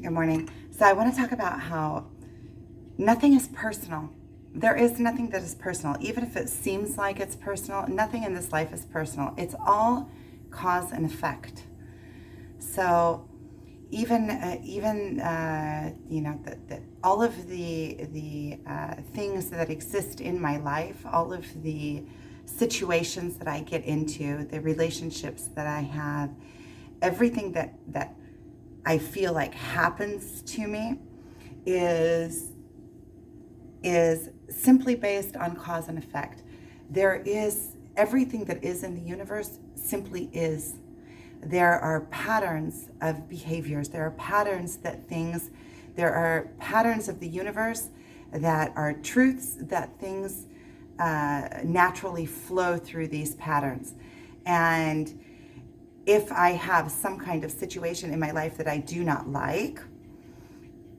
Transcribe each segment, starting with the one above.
Good morning. So I want to talk about how nothing is personal. There is nothing that is personal. Even if it seems like it's personal, nothing in this life is personal. It's all cause and effect. So all of the things that exist in my life, all of the situations that I get into, the relationships that I have, everything that I feel like happens to me is simply based on cause and effect. There is everything that is in the universe simply is. There are patterns of behaviors. There are patterns there are patterns of the universe that are truths that things naturally flow through these patterns. And if I have some kind of situation in my life that I do not like,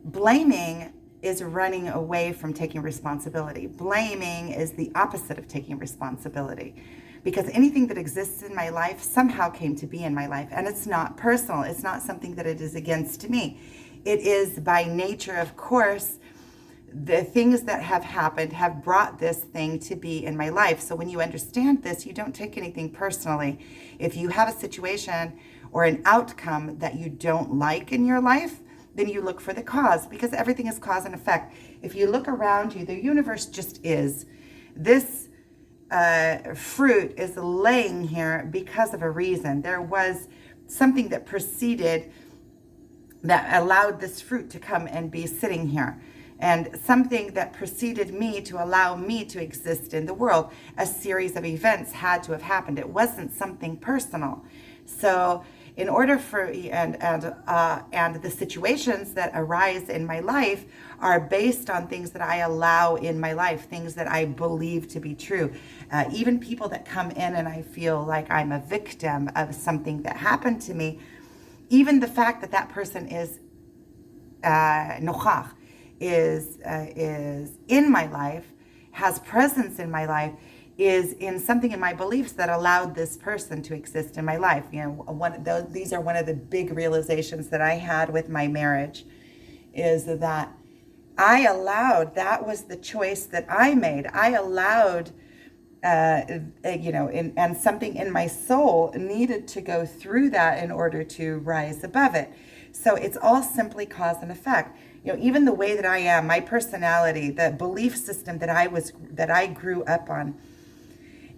blaming is running away from taking responsibility. Blaming is the opposite of taking responsibility, because anything that exists in my life somehow came to be in my life, and it's not personal. It's not something that it is against me. It is by nature, of course, the things that have happened have brought this thing to be in my life. So when you understand this, you don't take anything personally. If you have a situation or an outcome that you don't like in your life, then you look for the cause, because everything is cause and effect. If you look around you, the universe just is. This fruit is laying here because of a reason. There was something that preceded that allowed this fruit to come and be sitting here, and something that preceded me to allow me to exist in the world. A series of events had to have happened. It wasn't something personal. So in order for and the situations that arise in my life are based on things that I allow in my life, things that I believe to be true. Even people that come in and I feel like I'm a victim of something that happened to me, even the fact that that person is nochach, is in my life, has presence in my life, is in something in my beliefs that allowed this person to exist in my life. These are one of the big realizations that I had with my marriage, is that that was the choice that I made. I allowed, and something in my soul needed to go through that in order to rise above it. So it's all simply cause and effect. Even the way that I am, my personality, the belief system that I grew up on,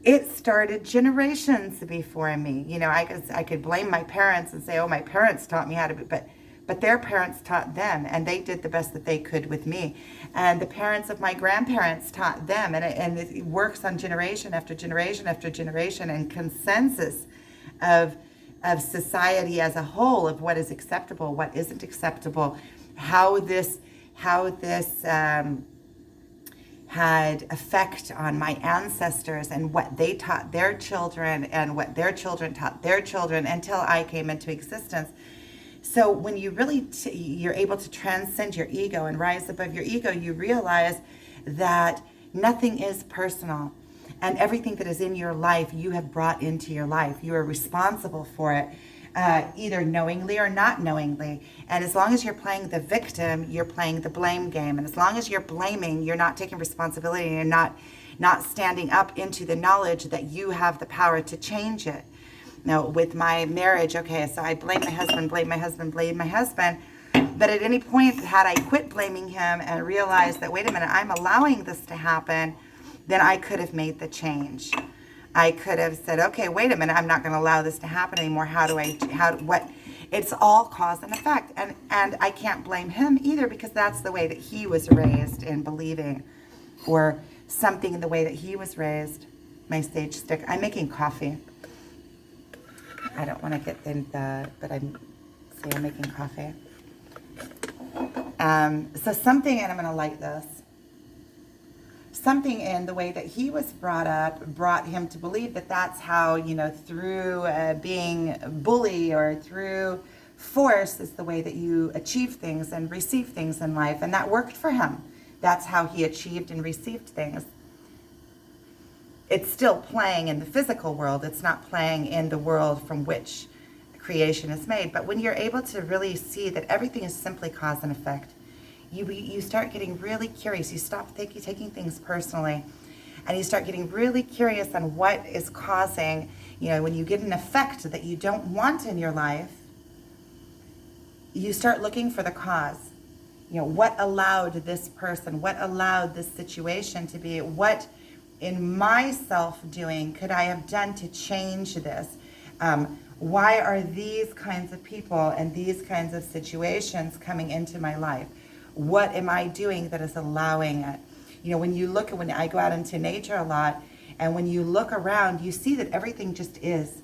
it started generations before me. I could blame my parents and say, oh, my parents taught me how to be, but their parents taught them, and they did the best that they could with me. And the parents of my grandparents taught them, and it works on generation after generation after generation, and consensus of society as a whole, of what is acceptable, what isn't acceptable, how this had effect on my ancestors, and what they taught their children, and what their children taught their children, until I came into existence. So when you really you're able to transcend your ego and rise above your ego, you realize that nothing is personal, and everything that is in your life you have brought into your life. You are responsible for it, either knowingly or not knowingly. And as long as you're playing the victim, you're playing the blame game. And as long as you're blaming, you're not taking responsibility, and you're not standing up into the knowledge that you have the power to change it. Now, with my marriage, okay, so I blame my husband, but at any point, had I quit blaming him and realized that, wait a minute, I'm allowing this to happen, then I could have made the change. I could have said, okay, wait a minute, I'm not going to allow this to happen anymore. It's all cause and effect. And I can't blame him either, because that's the way that he was raised in believing, or something in the way that he was raised. My stage stick. I'm making coffee. I don't want to get but I'm making coffee. So something, and I'm going to light this. Something in the way that he was brought up brought him to believe that that's how, through being bully or through force is the way that you achieve things and receive things in life. And that worked for him. That's how he achieved and received things. It's still playing in the physical world. It's not playing in the world from which creation is made. But when you're able to really see that everything is simply cause and effect, you start getting really curious. You stop taking things personally, and you start getting really curious on what is causing, when you get an effect that you don't want in your life, you start looking for the cause. What allowed this person, what allowed this situation to be, what in myself doing could I have done to change this? Why are these kinds of people and these kinds of situations coming into my life? What am I doing that is allowing it? When I go out into nature a lot, and when you look around, you see that everything just is.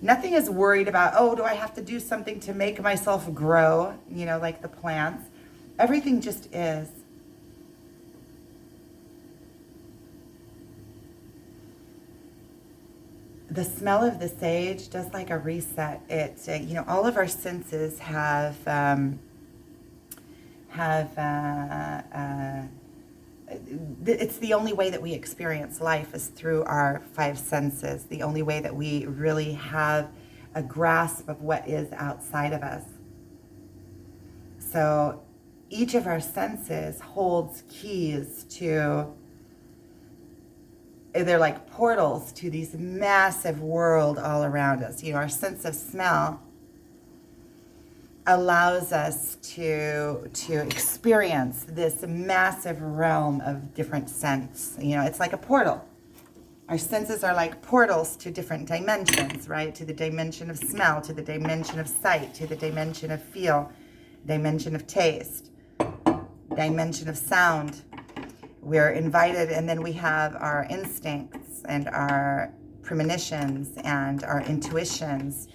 Nothing is worried about, oh, do I have to do something to make myself grow, like the plants. Everything just is. The smell of the sage does like a reset. All of our senses it's the only way that we experience life is through our five senses. The only way that we really have a grasp of what is outside of us. So each of our senses holds keys to, they're like portals to these massive world all around us. Our sense of smell allows us to experience this massive realm of different scents. It's like a portal. Our senses are like portals to different dimensions, right? To the dimension of smell, to the dimension of sight, to the dimension of feel, dimension of taste, dimension of sound. We're invited, and then we have our instincts and our premonitions and our intuitions,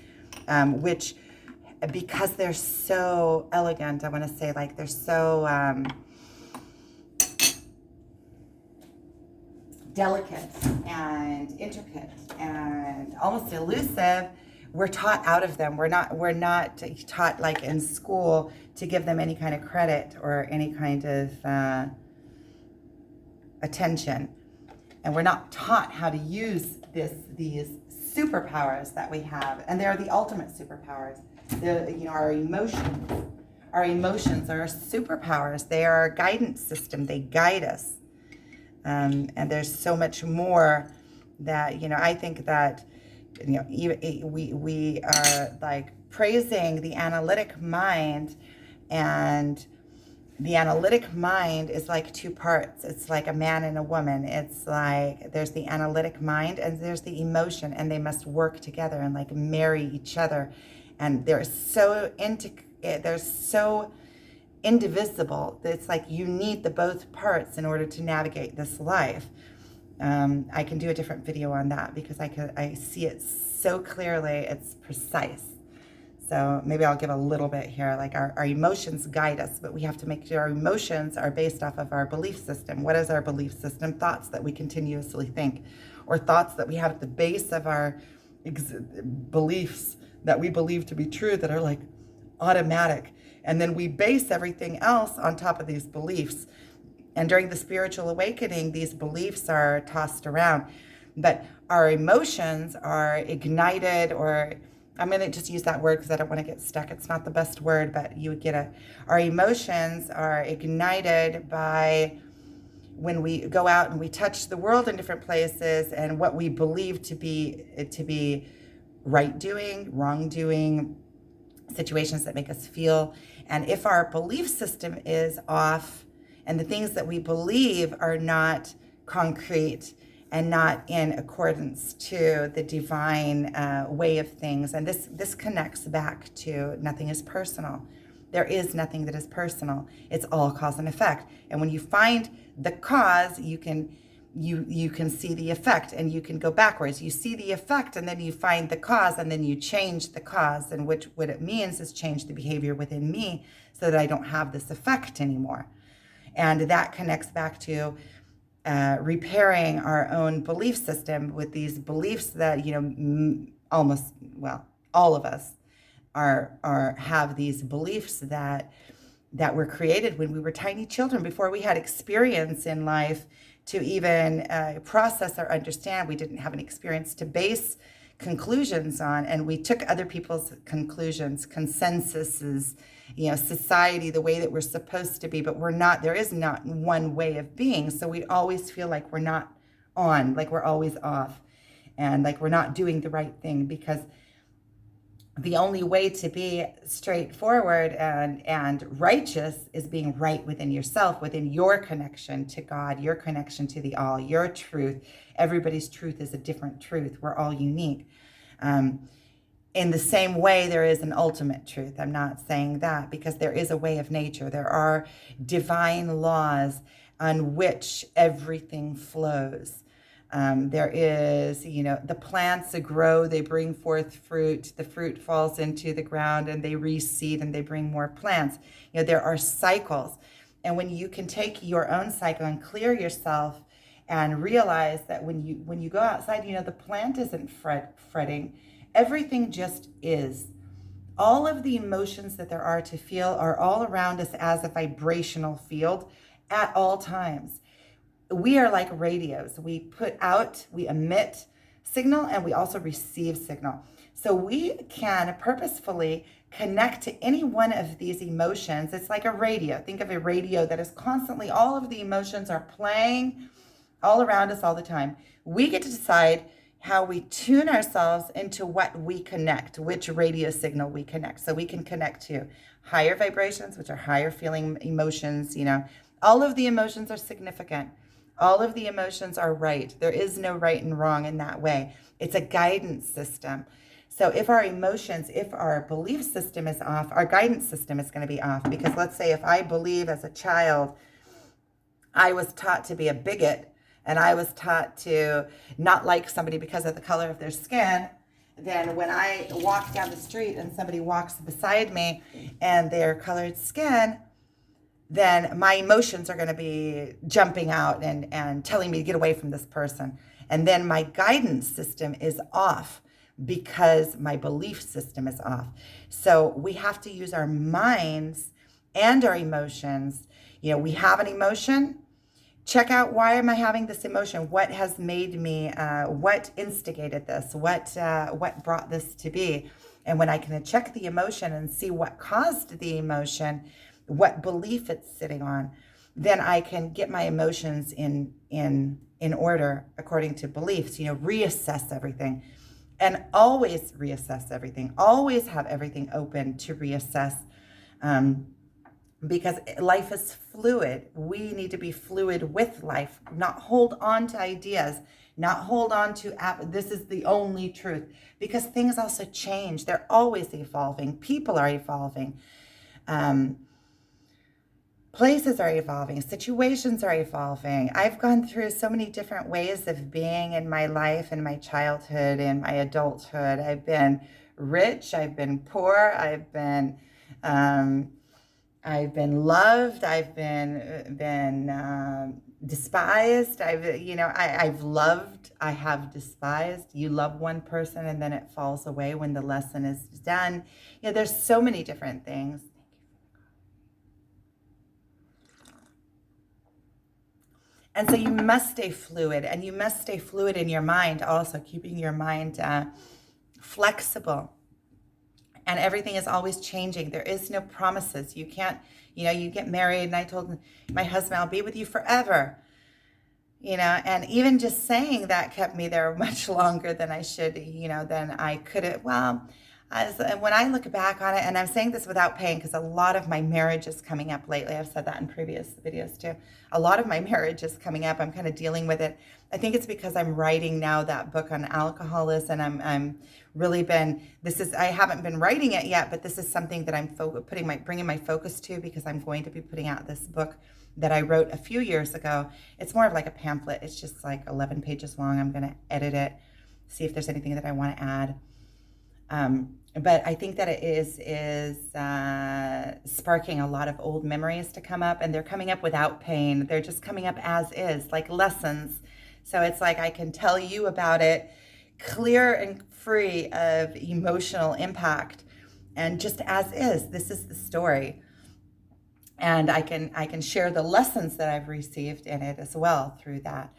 which, because they're so elegant, I want to say, like, they're so delicate and intricate and almost elusive, we're taught out of them. We're not taught, like in school, to give them any kind of credit or any kind of attention. And we're not taught how to use these superpowers that we have, and they're the ultimate superpowers. Our emotions. Our emotions are our superpowers. They are our guidance system. They guide us. And there's so much more that, I think that, we are like praising the analytic mind, and the analytic mind is like two parts. It's like a man and a woman. It's like there's the analytic mind and there's the emotion, and they must work together and like marry each other. And they're so indivisible. It's like you need the both parts in order to navigate this life. I can do a different video on that because I see it so clearly. It's precise. So maybe I'll give a little bit here. Like our emotions guide us, but we have to make sure our emotions are based off of our belief system. What is our belief system? Thoughts that we continuously think, or thoughts that we have at the base of our beliefs that we believe to be true, that are like automatic. And then we base everything else on top of these beliefs. And during the spiritual awakening, these beliefs are tossed around. But our emotions are ignited, or I'm going to just use that word because I don't want to get stuck. It's not the best word, but you would get it. Our emotions are ignited by when we go out and we touch the world in different places, and what we believe to be right doing, wrong doing, situations that make us feel. And if our belief system is off, and the things that we believe are not concrete and not in accordance to the divine way of things, and this connects back to nothing is personal. There is nothing that is personal. It's all cause and effect. And when you find the cause, you can see the effect, and you can go backwards. You see the effect, and then you find the cause, and then you change the cause. And what it means is change the behavior within me so that I don't have this effect anymore. And that connects back to repairing our own belief system with these beliefs that, all of us have these beliefs that were created when we were tiny children, before we had experience in life to even process or understand. We didn't have an experience to base conclusions on, and we took other people's conclusions, consensuses, society, the way that we're supposed to be, but we're not. There is not one way of being. So we always feel like we're not on, like we're always off, and like we're not doing the right thing, because the only way to be straightforward and righteous is being right within yourself, within your connection to God, your connection to the all, your truth. Everybody's truth is a different truth. We're all unique. In the same way, there is an ultimate truth. I'm not saying that, because there is a way of nature. There are divine laws on which everything flows. There is, the plants grow, they bring forth fruit, the fruit falls into the ground, and they reseed and they bring more plants. There are cycles. And when you can take your own cycle and clear yourself and realize that when you go outside, the plant isn't fretting. Everything just is. All of the emotions that there are to feel are all around us as a vibrational field at all times. We are like radios. We put out, we emit signal, and we also receive signal. So we can purposefully connect to any one of these emotions. It's like a radio. Think of a radio that is constantly, all of the emotions are playing all around us all the time. We get to decide how we tune ourselves into what we connect, which radio signal we connect. So we can connect to higher vibrations, which are higher feeling emotions. All of the emotions are significant. All of the emotions are right. There is no right and wrong in that way. It's a guidance system. So if our emotions, if our belief system is off, our guidance system is going to be off. Because let's say if I believe as a child, I was taught to be a bigot, and I was taught to not like somebody because of the color of their skin, then when I walk down the street and somebody walks beside me and their colored skin, then my emotions are going to be jumping out and telling me to get away from this person. And then my guidance system is off because my belief system is off. So we have to use our minds and our emotions. We have an emotion. Check out, why am I having this emotion? What has made me, what instigated this? What brought this to be? And when I can check the emotion and see what caused the emotion, what belief it's sitting on, then I can get my emotions in order according to beliefs, reassess everything, and always reassess everything, always have everything open to reassess, because life is fluid. We need to be fluid with life, not hold on to ideas, not hold on to this is the only truth, because things also change. They're always evolving. People are evolving. Places are evolving, situations are evolving. I've gone through so many different ways of being in my life, in my childhood, in my adulthood. I've been rich, I've been poor, I've been loved, I've been despised. I've loved, I have despised. You love one person and then it falls away when the lesson is done. There's so many different things. And so you must stay fluid, and you must stay fluid in your mind also, keeping your mind flexible. And everything is always changing. There is no promises. You can't, you get married, and I told my husband, I'll be with you forever. And even just saying that kept me there much longer than I should, than I could have. Well, when I look back on it, and I'm saying this without pain, because a lot of my marriage is coming up lately. I've said that in previous videos too. A lot of my marriage is coming up. I'm kind of dealing with it. I think it's because I'm writing now that book on alcoholism, and I'm really been, I haven't been writing it yet, but this is something that I'm bringing my focus to, because I'm going to be putting out this book that I wrote a few years ago. It's more of like a pamphlet. It's just like 11 pages long. I'm going to edit it, see if there's anything that I want to add. But I think that it is sparking a lot of old memories to come up, and they're coming up without pain. They're just coming up as is, like lessons. So it's like I can tell you about it clear and free of emotional impact, and just as is. This is the story. And I can share the lessons that I've received in it as well through that.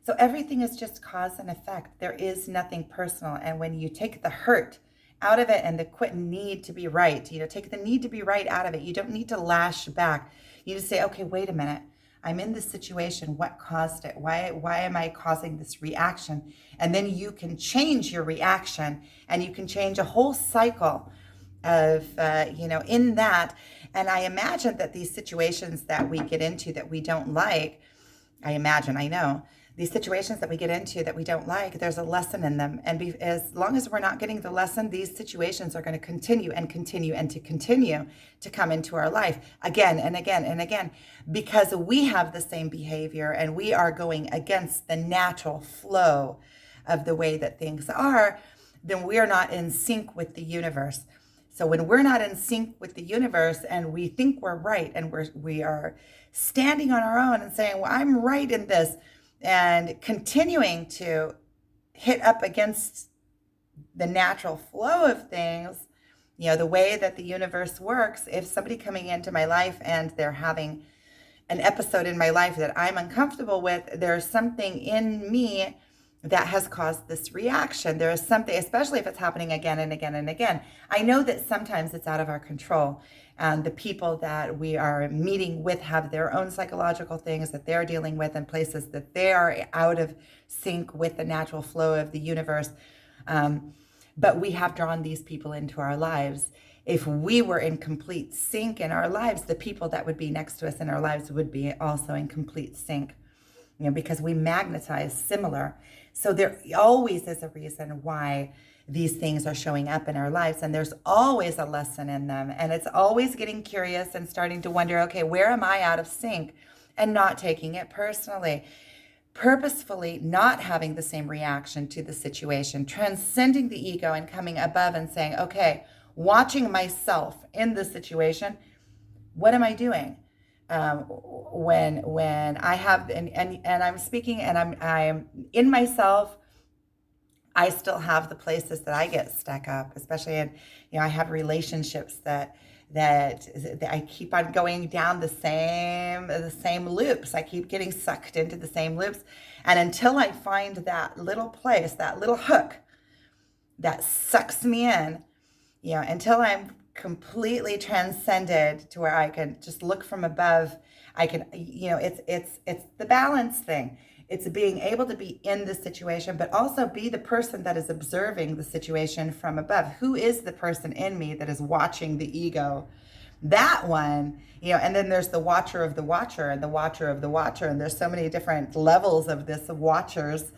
So everything is just cause and effect. There is nothing personal. And when you take the hurt out of it and the quit need to be right, take the need to be right out of it. You don't need to lash back. You just say, okay, wait a minute. I'm in this situation. What caused it? Why am I causing this reaction? And then you can change your reaction, and you can change a whole cycle of, in that. And I imagine that these situations that we get into that we don't like, I know, these situations that we get into that we don't like, there's a lesson in them. And as long as we're not getting the lesson, these situations are going to continue and continue and to continue to come into our life again and again and again, because we have the same behavior and we are going against the natural flow of the way that things are. Then we are not in sync with the universe. So when we're not in sync with the universe and we think we're right, and we are standing on our own and saying, well, I'm right in this, and continuing to hit up against the natural flow of things, the way that the universe works. If somebody coming into my life and they're having an episode in my life that I'm uncomfortable with, there's something in me that has caused this reaction. There is something, especially if it's happening again and again and again. I know that sometimes it's out of our control. And the people that we are meeting with have their own psychological things that they're dealing with, and places that they are out of sync with the natural flow of the universe. But we have drawn these people into our lives. If we were in complete sync in our lives, the people that would be next to us in our lives would be also in complete sync, because we magnetize similar. So there always is a reason why these things are showing up in our lives, and there's always a lesson in them. And it's always getting curious and starting to wonder, okay, where am I out of sync? And not taking it personally, purposefully not having the same reaction to the situation, transcending the ego and coming above and saying, okay, watching myself in this situation, what am I doing? When I have, and I'm speaking and I'm in myself, I still have the places that I get stuck up, especially in, I have relationships that I keep on going down the same loops. I keep getting sucked into the same loops. And until I find that little place, that little hook that sucks me in, until I'm completely transcended to where I can just look from above, I can, it's the balance thing. It's being able to be in the situation, but also be the person that is observing the situation from above. Who is the person in me that is watching the ego? That one, and then there's the watcher of the watcher and the watcher of the watcher. And there's so many different levels of this watchers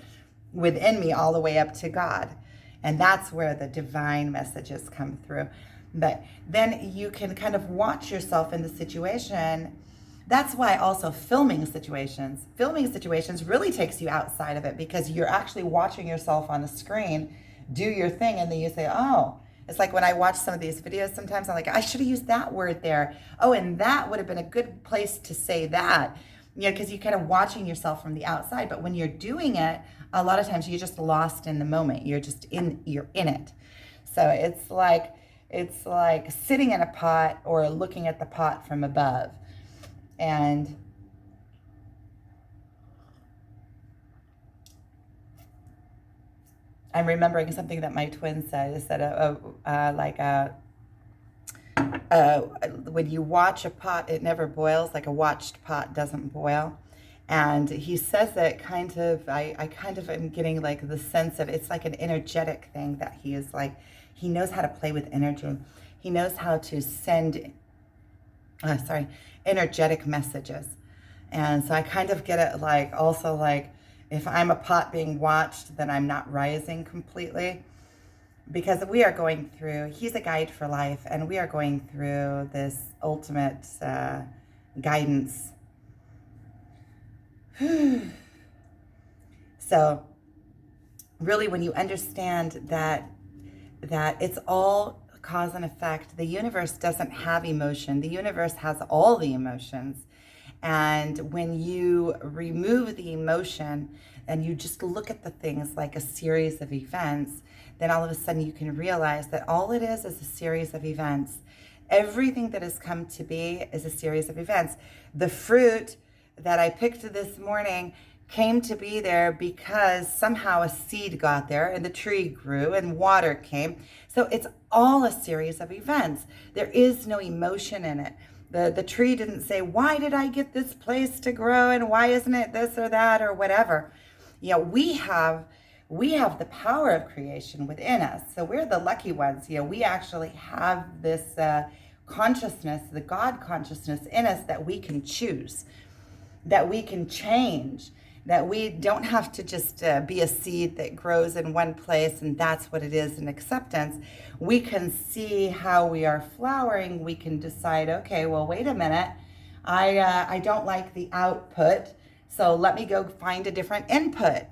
within me, all the way up to God. And that's where the divine messages come through. But then you can kind of watch yourself in the situation. That's why also filming situations really takes you outside of it, because you're actually watching yourself on the screen do your thing, and then you say, oh, it's like when I watch some of these videos, sometimes I'm like, I should have used that word there. Oh, and that would have been a good place to say that, because you're kind of watching yourself from the outside. But when you're doing it, a lot of times you're just lost in the moment. You're in it. So it's like sitting in a pot or looking at the pot from above. And I'm remembering something that my twin said, is that when you watch a pot, it never boils. Like a watched pot doesn't boil. And he says that I kind of am getting like the sense of, it's like an energetic thing that he is like, he knows how to play with energy. He knows how to send, energetic messages. And so I kind of get it like, also like, if I'm a pot being watched, then I'm not rising completely, because we are going through, he's a guide for life, and we are going through this ultimate guidance. So really, when you understand that it's all cause and effect, the universe doesn't have emotion. The universe has all the emotions. And when you remove the emotion and you just look at the things like a series of events, then all of a sudden you can realize that all it is a series of events. Everything that has come to be is a series of events. The fruit that I picked this morning came to be there because somehow a seed got there and the tree grew and water came. So it's all a series of events. There is no emotion in it. The tree didn't say, why did I get this place to grow and why isn't it this or that or whatever. You know, we have the power of creation within us. So we're the lucky ones. You know, we actually have this consciousness, the God consciousness in us that we can choose, that we can change, that we don't have to just be a seed that grows in one place and that's what it is in acceptance. We can see how we are flowering. We can decide, okay, well, wait a minute. I don't like the output, so let me go find a different input.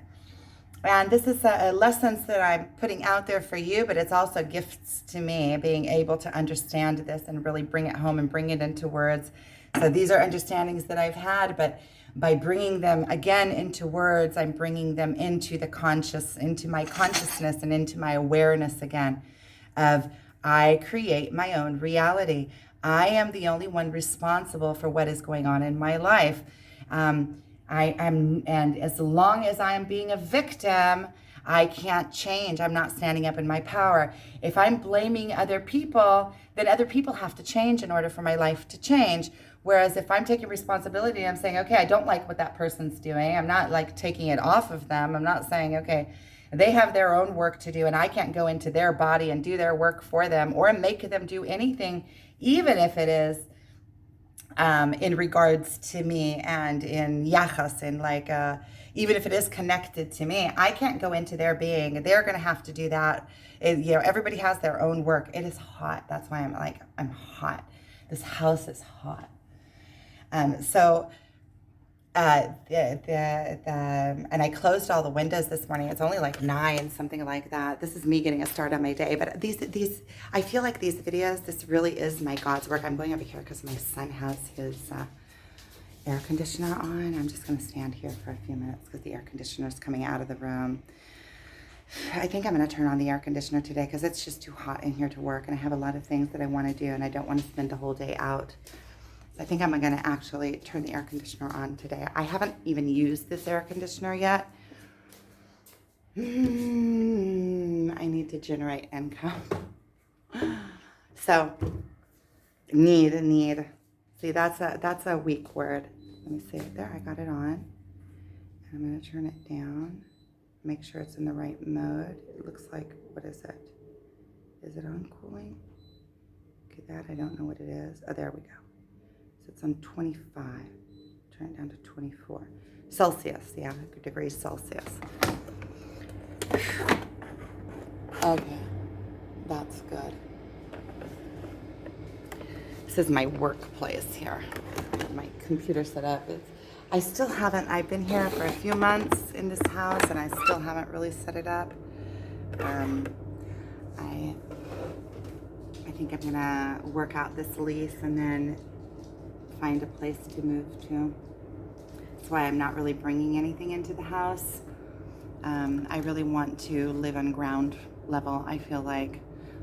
And this is lessons that I'm putting out there for you, but it's also gifts to me, being able to understand this and really bring it home and bring it into words. So these are understandings that I've had, but by bringing them again into words, I'm bringing them into the conscious, into my consciousness and into my awareness again of I create my own reality. I am the only one responsible for what is going on in my life. And as long as I am being a victim, I can't change. I'm not standing up in my power. If I'm blaming other people, then other people have to change in order for my life to change. Whereas if I'm taking responsibility, I'm saying, okay, I don't like what that person's doing. I'm not like taking it off of them. I'm not saying, okay, they have their own work to do and I can't go into their body and do their work for them or make them do anything, even if it is in regards to me and in yachas, and like even if it is connected to me, I can't go into their being. They're going to have to do that. You know, everybody has their own work. It is hot. That's why I'm hot. This house is hot. And I closed all the windows this morning. It's only like 9, something like that. This is me getting a start on my day. But these, I feel like these videos, this really is my God's work. I'm going over here because my son has his air conditioner on. I'm just going to stand here for a few minutes because the air conditioner is coming out of the room. I think I'm going to turn on the air conditioner today because it's just too hot in here to work. And I have a lot of things that I want to do and I don't want to spend the whole day out. I think I'm going to actually turn the air conditioner on today. I haven't even used this air conditioner yet. I need to generate income. So, need. See, that's a weak word. Let me see it there. I got it on. And I'm going to turn it down. Make sure it's in the right mode. It looks like, what is it? Is it on cooling? Okay, that I don't know what it is. Oh, there we go. It's on 25. Turn it down to 24. Celsius, yeah, degrees Celsius. Okay, that's good. This is my workplace here. My computer set up. I've been here for a few months in this house and I still haven't really set it up. I think I'm gonna work out this lease and then find a place to move to. That's why I'm not really bringing anything into the house. I really want to live on ground level. I feel like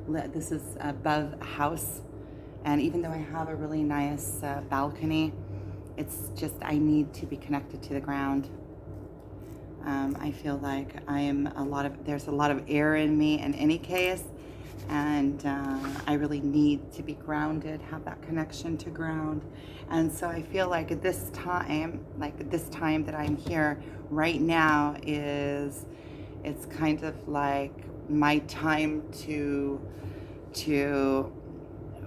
this is above a house, and even though I have a really nice balcony, it's just I need to be connected to the ground. I feel like there's a lot of air in me in any case, and I really need to be grounded, have that connection to ground. And so I feel like this time that I'm here right now it's kind of like my time to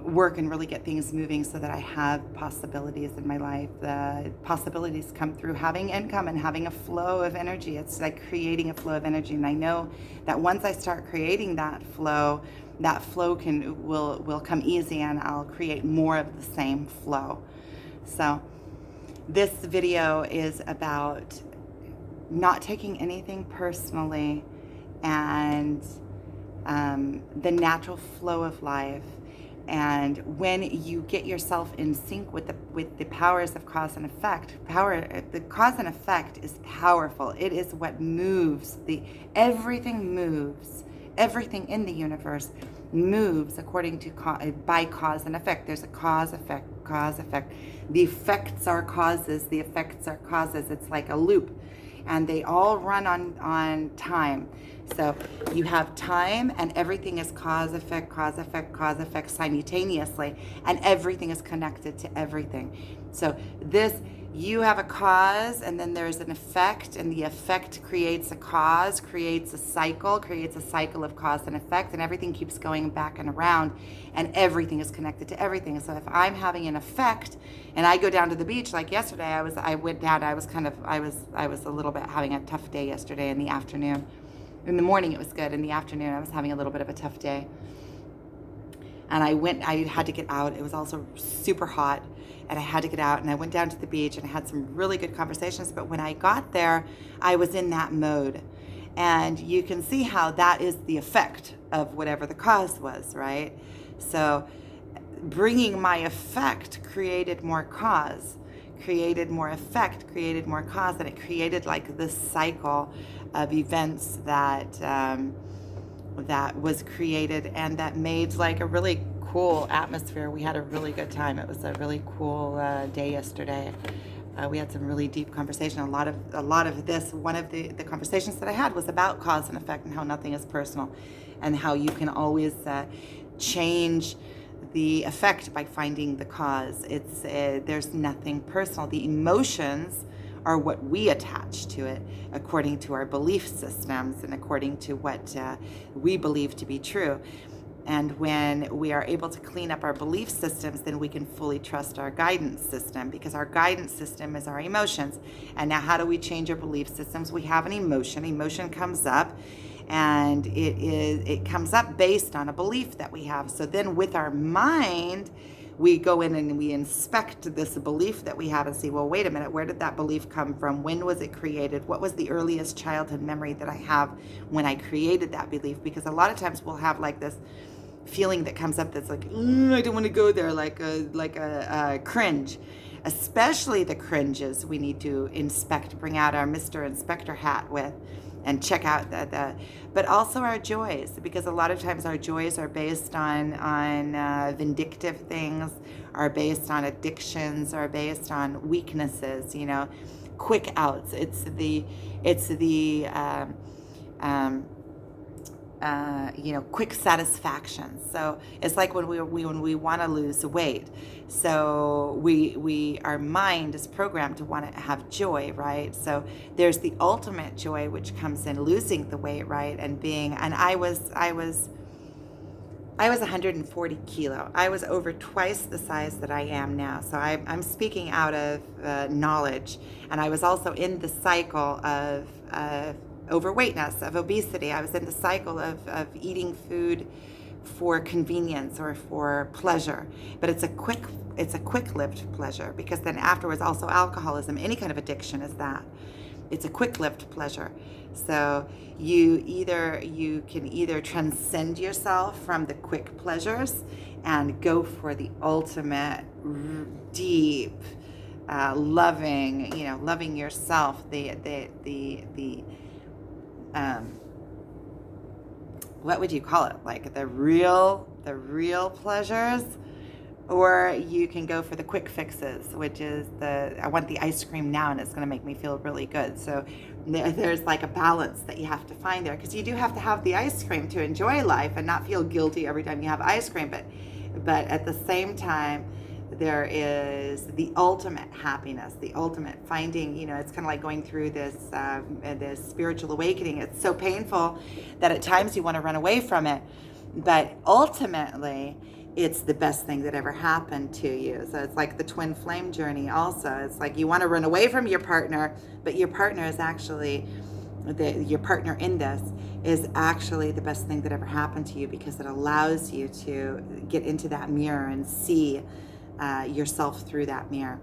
work and really get things moving so that I have possibilities in my life. The possibilities come through having income and having a flow of energy. It's like creating a flow of energy. And I know that once I start creating that flow will come easy and I'll create more of the same flow. So this video is about not taking anything personally and the natural flow of life. And when you get yourself in sync with the powers of cause and effect, the cause and effect is powerful. It is what moves. Everything moves. Everything in the universe moves according to by cause and effect. There's a cause, effect, cause, effect. The effects are causes. The effects are causes. It's like a loop. and they all run on time. So you have time, and everything is cause, effect, cause, effect, cause, effect simultaneously, and everything is connected to everything. So you have a cause, and then there's an effect, and the effect creates a cause, creates a cycle of cause and effect, and everything keeps going back and around, and everything is connected to everything. So if I'm having an effect, and I go down to the beach, like yesterday, I went down. I was a little bit having a tough day yesterday in the afternoon. In the morning it was good. In the afternoon I was having a little bit of a tough day. And I had to get out. It was also super hot, and I had to get out, and I went down to the beach, and I had some really good conversations. But when I got there, I was in that mode. And you can see how that is the effect of whatever the cause was, right? So bringing my effect created more cause, created more effect, created more cause, and it created like this cycle of events that was created, and that made like a really cool atmosphere. We had a really good time. It was a really cool day yesterday. We had some really deep conversation. A lot of this. One of the conversations that I had was about cause and effect, and how nothing is personal, and how you can always change the effect by finding the cause. There's nothing personal. The emotions are what we attach to it according to our belief systems and according to what we believe to be true. And when we are able to clean up our belief systems, then we can fully trust our guidance system, because our guidance system is our emotions. And now how do we change our belief systems? We have an emotion. Emotion comes up, and it comes up based on a belief that we have. So then with our mind, we go in and we inspect this belief that we have and see, well, wait a minute, where did that belief come from? When was it created? What was the earliest childhood memory that I have when I created that belief? Because a lot of times we'll have like this feeling that comes up that's like, I don't want to go there, like a cringe. Especially the cringes we need to inspect, bring out our Mr. Inspector hat with, and check out but also our joys, because a lot of times our joys are based on vindictive things, are based on addictions, are based on weaknesses, quick outs. It's the quick satisfaction. So it's like when we want to lose weight. So our mind is programmed to want to have joy, right? So there's the ultimate joy, which comes in losing the weight, right? And I was 140 kilo. I was over twice the size that I am now. So I'm speaking out of knowledge. And I was also in the cycle of overweightness, of obesity. I was in the cycle of eating food for convenience or for pleasure, but it's a quick-lived pleasure, because then afterwards also alcoholism, any kind of addiction is that. It's a quick-lived pleasure. So you can either transcend yourself from the quick pleasures and go for the ultimate deep loving yourself, what would you call it? Like the real pleasures, or you can go for the quick fixes, which is I want the ice cream now and it's going to make me feel really good. So there's like a balance that you have to find there, because you do have to have the ice cream to enjoy life and not feel guilty every time you have ice cream. But at the same time, there is the ultimate happiness, the ultimate finding, it's kind of like going through this spiritual awakening. It's so painful that at times you want to run away from it, but ultimately it's the best thing that ever happened to you. So it's like the twin flame journey also. It's like you want to run away from your partner, but your partner is actually, your partner in this is actually the best thing that ever happened to you, because it allows you to get into that mirror and see yourself through that mirror.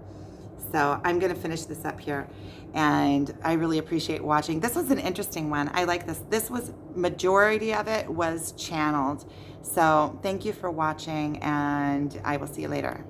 So I'm going to finish this up here, and I really appreciate watching. This was an interesting one. I like this. This was, majority of it was channeled. So thank you for watching, and I will see you later.